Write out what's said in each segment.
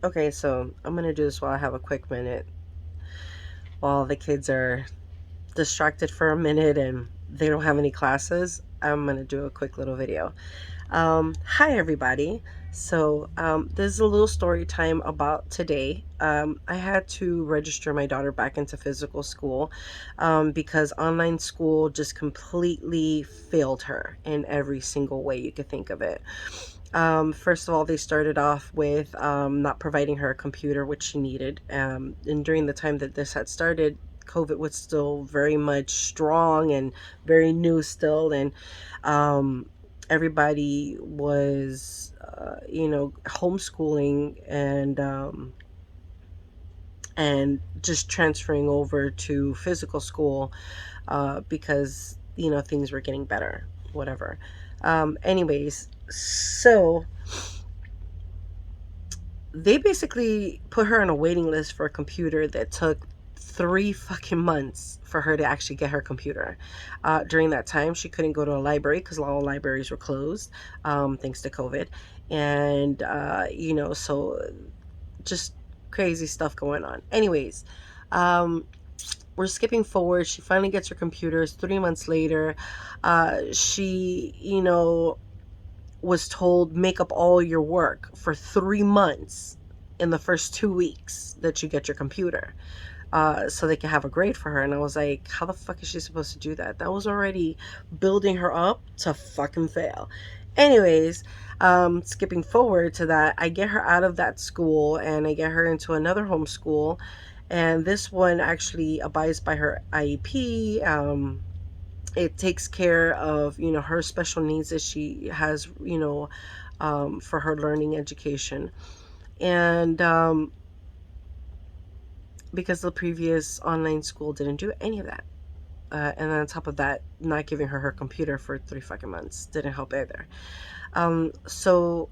Okay, so I'm gonna do this while I have a quick minute, while the kids are distracted for a minute and they don't have any classes. I'm gonna do a quick little video. Hi everybody. This is a little story time about today. I had to register my daughter back into physical school because online school just completely failed her in every single way you could think of it. First of all, they started off with not providing her a computer, which she needed. And during the time that this had started, COVID was still very much strong and very new still. And everybody was, homeschooling and just transferring over to physical school because, things were getting better, whatever. Anyways, so they basically put her on a waiting list for a computer that took 3 fucking months for her to actually get her computer. During that time, she couldn't go to a library because all libraries were closed, thanks to COVID. And, so just crazy stuff going on. Anyways, um, we're skipping forward. She finally gets her computers 3 months later. She, was told make up all your work for 3 months in the first 2 weeks that you get your computer, so they can have a grade for her. And I was like, how the fuck is she supposed to do that? That was already building her up to fucking fail. Anyways, skipping forward to that, I get her out of that school and I get her into another homeschool. And this one actually abides by her IEP. It takes care of her special needs that she has, for her learning education. And because the previous online school didn't do any of that, and then on top of that, not giving her computer for 3 fucking months didn't help either. So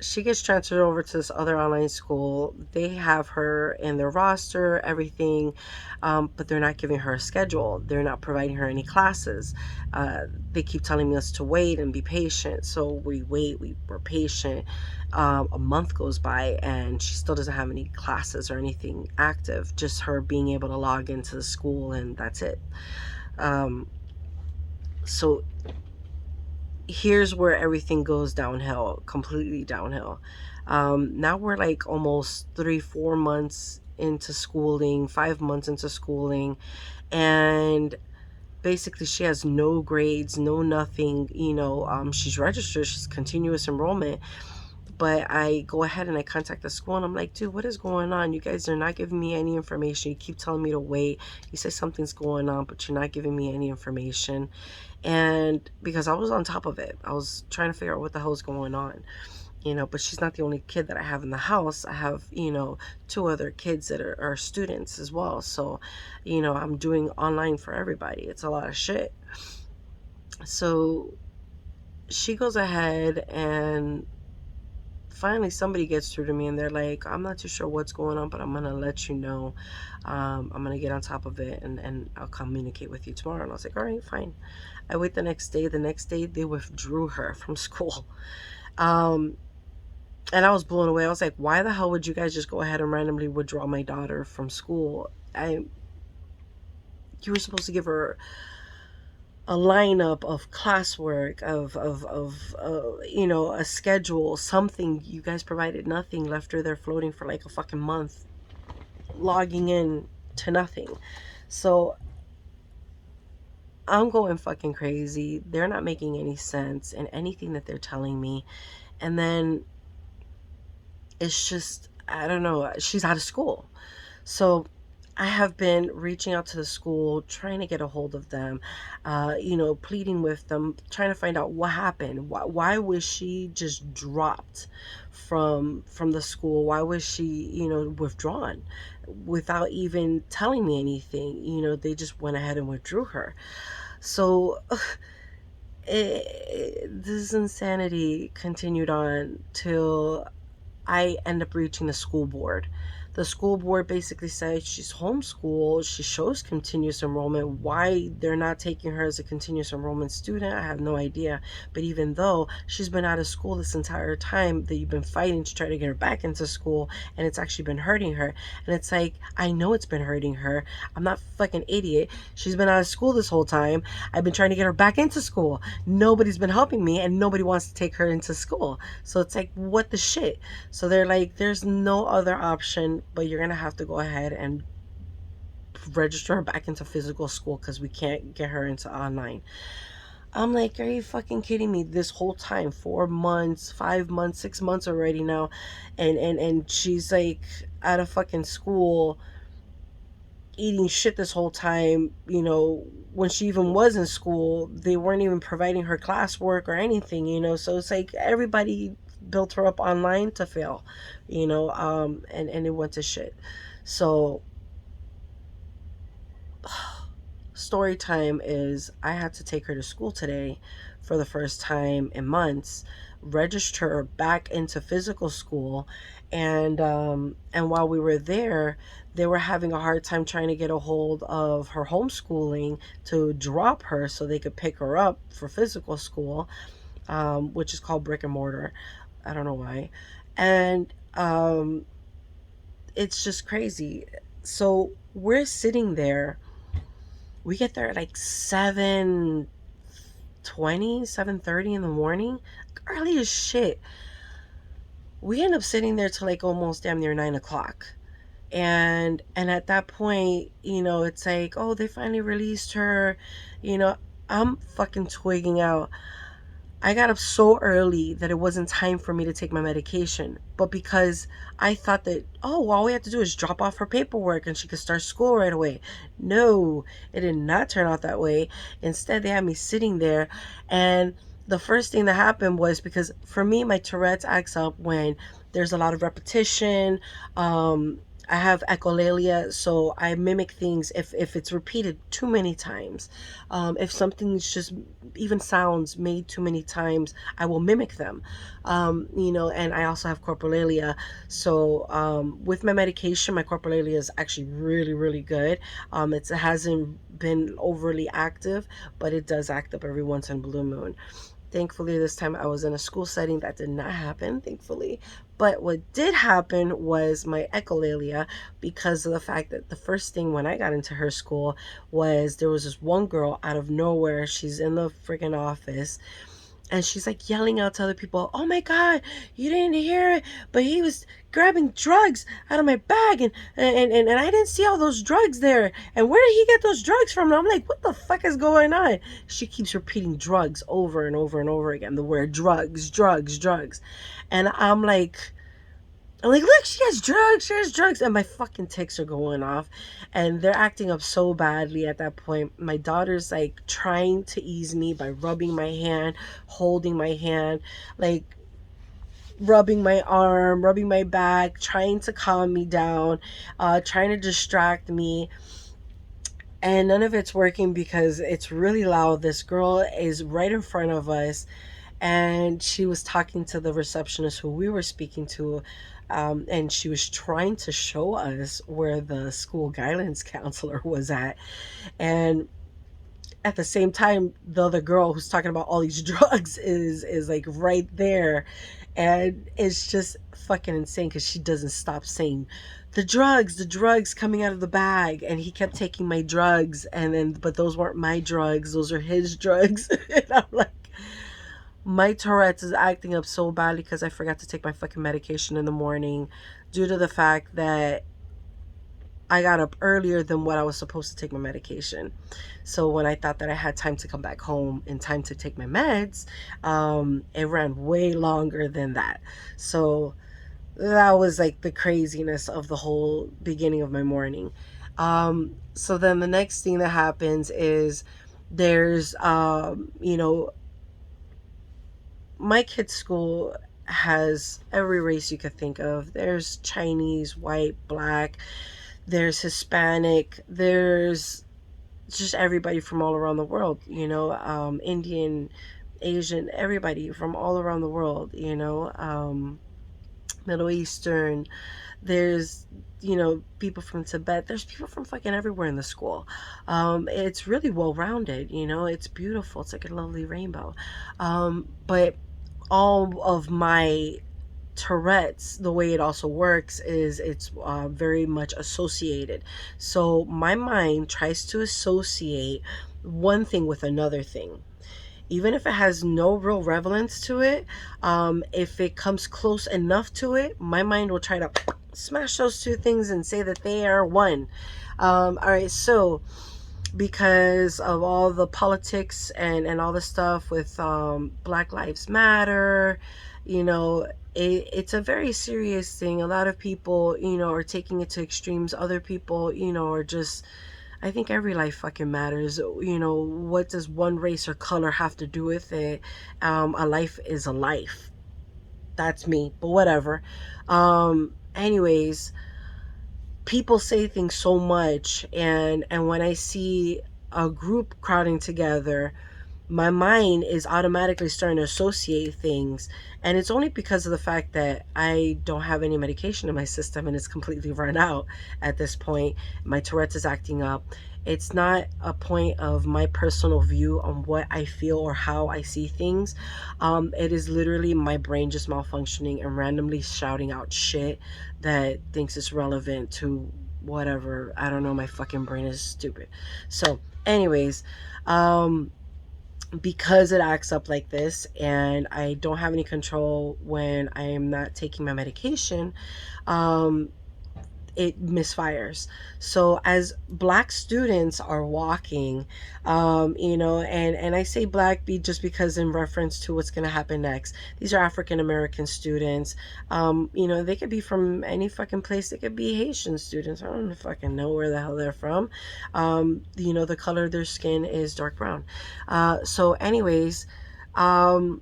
she gets transferred over to this other online school. They have her in their roster, everything, but they're not giving her a schedule. They're not providing her any classes. They keep telling us to wait and be patient. So we wait, we're patient. A month goes by and she still doesn't have any classes or anything active, just her being able to log into the school, and that's it. So here's where everything goes downhill, completely downhill. Now we're like almost 3, 4 months into schooling, 5 months into schooling, and basically she has no grades, no nothing. She's registered, she's continuous enrollment, but I go ahead and I contact the school and I'm like, dude, what is going on? You guys are not giving me any information. You keep telling me to wait. You say something's going on, but you're not giving me any information. And because I was on top of it, I was trying to figure out what the hell's going on. But she's not the only kid that I have in the house. I have, 2 other kids that are students as well. So, I'm doing online for everybody. It's a lot of shit. So she goes ahead and finally somebody gets through to me and they're like, I'm not too sure what's going on, but I'm going to let you know. I'm going to get on top of it and I'll communicate with you tomorrow. And I was like, all right, fine. I wait the next day. The next day they withdrew her from school. Um, and I was blown away. I was like, why the hell would you guys just go ahead and randomly withdraw my daughter from school? You were supposed to give her a lineup of classwork, a schedule, something. You guys provided nothing, left her there floating for like a fucking month, logging in to nothing. So I'm going fucking crazy. They're not making any sense in anything that they're telling me. And then it's just, I don't know, she's out of school. So I have been reaching out to the school, trying to get a hold of them, pleading with them, trying to find out what happened. Why was she just dropped from the school? Why was she, withdrawn without even telling me anything? They just went ahead and withdrew her. So this insanity continued on till I end up reaching the school board. The school board basically said she's homeschooled. She shows continuous enrollment. Why they're not taking her as a continuous enrollment student, I have no idea. But even though she's been out of school this entire time that you've been fighting to try to get her back into school, and it's actually been hurting her. And it's like, I know it's been hurting her. I'm not fucking idiot. She's been out of school this whole time. I've been trying to get her back into school. Nobody's been helping me, and nobody wants to take her into school. So it's like, what the shit? So they're like, there's no other option, but you're gonna have to go ahead and register her back into physical school because we can't get her into online. I'm like, are you fucking kidding me? This whole time, 4 months, 5 months, 6 months already now, and she's like out of fucking school, eating shit this whole time. You know, when she even was in school, they weren't even providing her classwork or anything. You know, so it's like everybody built her up online to fail. You know, and it went to shit. So story time is I had to take her to school today for the first time in months, register her back into physical school, and while we were there, they were having a hard time trying to get a hold of her homeschooling to drop her so they could pick her up for physical school, which is called brick and mortar. I don't know why. And it's just crazy. So we're sitting there, we get there at like 7:20, 7:30 in the morning, early as shit. We end up sitting there till like almost damn near 9 o'clock. And at that point, you know, it's like, oh, they finally released her. You know, I'm fucking twigging out. I got up so early that it wasn't time for me to take my medication. But because I thought that, oh, well, all we have to do is drop off her paperwork and she could start school right away. No, it did not turn out that way. Instead, they had me sitting there. And the first thing that happened was, because for me, my Tourette's acts up when there's a lot of repetition. I have echolalia, so I mimic things if it's repeated too many times. If something's just even sounds made too many times, I will mimic them. You know, and I also have corporalia. So with my medication, my corporalia is actually really, really good. It hasn't been overly active, but it does act up every once in a blue moon. Thankfully, this time I was in a school setting. That did not happen, thankfully. But what did happen was my echolalia, because of the fact that the first thing when I got into her school was there was this one girl out of nowhere. She's in the freaking office, and she's like yelling out to other people, oh my god, you didn't hear it, but he was grabbing drugs out of my bag, and I didn't see all those drugs there, and where did he get those drugs from? And I'm like, what the fuck is going on? She keeps repeating drugs over and over and over again, the word drugs, drugs, drugs. And I'm like, look, she has drugs, she has drugs. And my fucking tics are going off. And they're acting up so badly at that point. My daughter's like trying to ease me by rubbing my hand, holding my hand, like rubbing my arm, rubbing my back, trying to calm me down, trying to distract me. And none of it's working because it's really loud. This girl is right in front of us, and she was talking to the receptionist who we were speaking to, and she was trying to show us where the school guidance counselor was at. And at the same time, the other girl who's talking about all these drugs is like right there, and it's just fucking insane because she doesn't stop saying the drugs coming out of the bag, and he kept taking my drugs, and then but those weren't my drugs, those are his drugs. And I'm like, my Tourette's is acting up so badly because I forgot to take my fucking medication in the morning, due to the fact that I got up earlier than what I was supposed to take my medication. So when I thought that I had time to come back home in time to take my meds, it ran way longer than that. So that was like the craziness of the whole beginning of my morning. So then the next thing that happens is there's, you know, my kid's school has every race you could think of. There's Chinese, white, black, there's Hispanic, there's just everybody from all around the world, you know, Indian, Asian, everybody from all around the world, you know. Middle Eastern, there's, people from Tibet, there's people from fucking everywhere in the school. It's really well rounded, it's beautiful, it's like a lovely rainbow. But all of my Tourette's, the way it also works is it's very much associated. So my mind tries to associate one thing with another thing, even if it has no real relevance to it. If it comes close enough to it, my mind will try to smash those two things and say that they are one. All right, so because of all the politics and all the stuff with Black Lives Matter, it's a very serious thing. A lot of people, are taking it to extremes. Other people, are just, I think every life fucking matters. What does one race or color have to do with it? A life is a life. That's me, but whatever. Anyways, people say things so much, and when I see a group crowding together, my mind is automatically starting to associate things. And it's only because of the fact that I don't have any medication in my system and it's completely run out at this point. My Tourette's is acting up. It's not a point of my personal view on what I feel or how I see things. It is literally my brain just malfunctioning and randomly shouting out shit that thinks it's relevant to whatever. I don't know. My fucking brain is stupid. So, anyways, because it acts up like this and I don't have any control when I am not taking my medication, it misfires. So as black students are walking, and I say black just because in reference to what's going to happen next. These are African American students. They could be from any fucking place. They could be Haitian students. I don't fucking know where the hell they're from. The color of their skin is dark brown. So anyways, my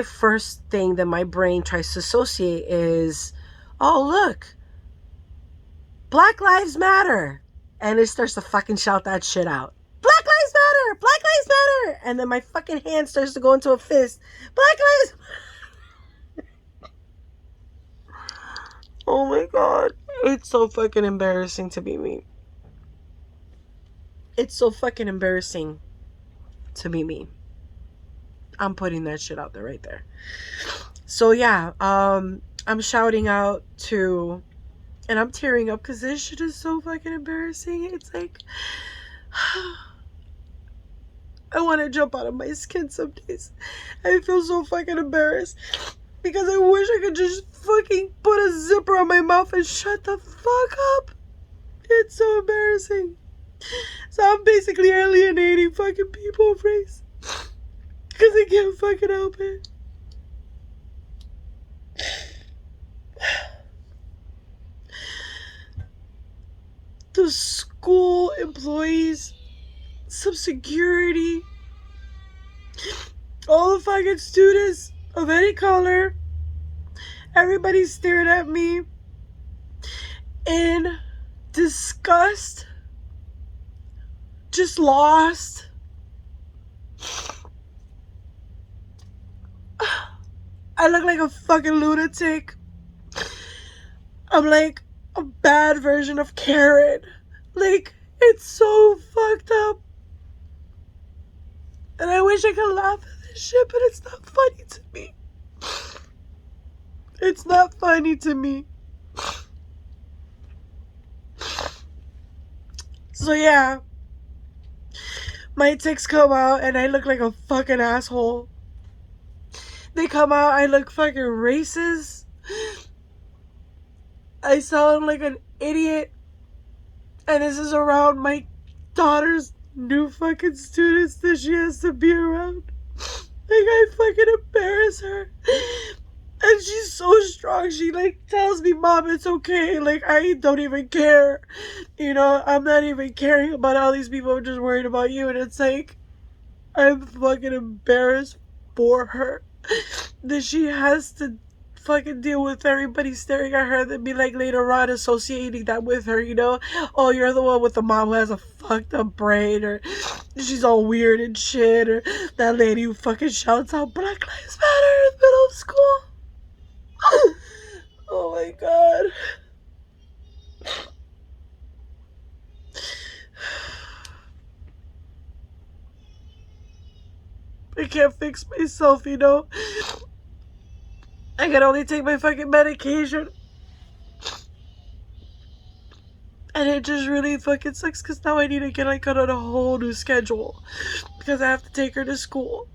first thing that my brain tries to associate is, oh look, Black Lives Matter. And it starts to fucking shout that shit out. Black Lives Matter! Black Lives Matter! And then my fucking hand starts to go into a fist. Black Lives... Oh my god. It's so fucking embarrassing to be me. It's so fucking embarrassing to be me. I'm putting that shit out there right there. So yeah, I'm shouting out to... And I'm tearing up because this shit is so fucking embarrassing. It's like, I want to jump out of my skin some days. I feel so fucking embarrassed because I wish I could just fucking put a zipper on my mouth and shut the fuck up. It's so embarrassing. So I'm basically alienating fucking people of race because I can't fucking help it. The school employees, some security, all the fucking students of any color, everybody stared at me in disgust, just lost. I look like a fucking lunatic. I'm like a bad version of Karen. Like, it's so fucked up. And I wish I could laugh at this shit, but it's not funny to me. It's not funny to me. So yeah, my tics come out and I look like a fucking asshole. They come out, I look fucking racist. I sound like an idiot. And this is around my daughter's new fucking students that she has to be around. Like, I fucking embarrass her. And she's so strong. She, like, tells me, Mom, it's okay. Like, I don't even care. I'm not even caring about all these people. I'm just worried about you. And it's like, I'm fucking embarrassed for her that she has to fucking deal with everybody staring at her, then be like later on associating that with her, oh, you're the one with the mom who has a fucked up brain, or she's all weird and shit, or that lady who fucking shouts out Black Lives Matter in the middle of school. Oh my god. I can't fix myself, you know? I can only take my fucking medication. And it just really fucking sucks because now I need to get like on a whole new schedule. Because I have to take her to school.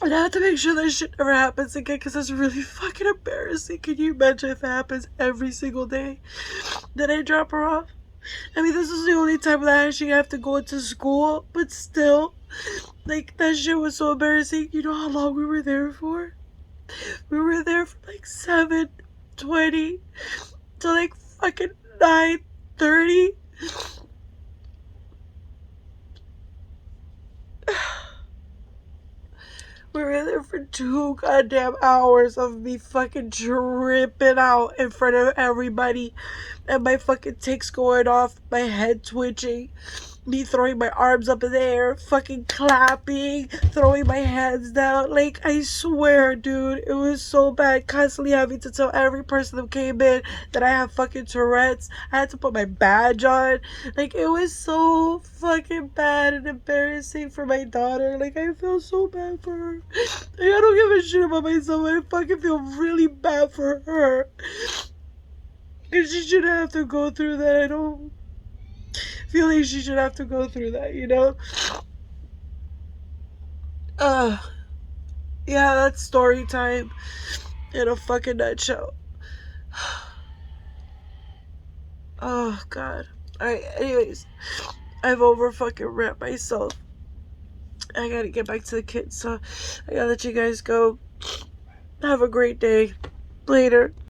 And I have to make sure that shit never happens again because it's really fucking embarrassing. Can you imagine if it happens every single day that I drop her off? I mean, this is the only time that I actually have to go into school, but still, like, that shit was so embarrassing. You know how long we were there for? We were there for like 7:20 to like fucking 9:30. We were there for 2 goddamn hours of me fucking dripping out in front of everybody and my fucking tics going off, my head twitching, me throwing my arms up in the air, fucking clapping, throwing my hands down. Like, I swear, dude, it was so bad. Constantly having to tell every person that came in that I have fucking Tourette's. I had to put my badge on. Like, it was so fucking bad and embarrassing for my daughter. Like, I feel so bad for her. Like, I don't give a shit about myself. I fucking feel really bad for her. Because she shouldn't have to go through that. I don't feel like she should have to go through that, you know? Uh, yeah, that's story time in a fucking nutshell. Oh, God. Alright, anyways, I've over fucking rant myself. I gotta get back to the kids, so I gotta let you guys go. Have a great day. Later.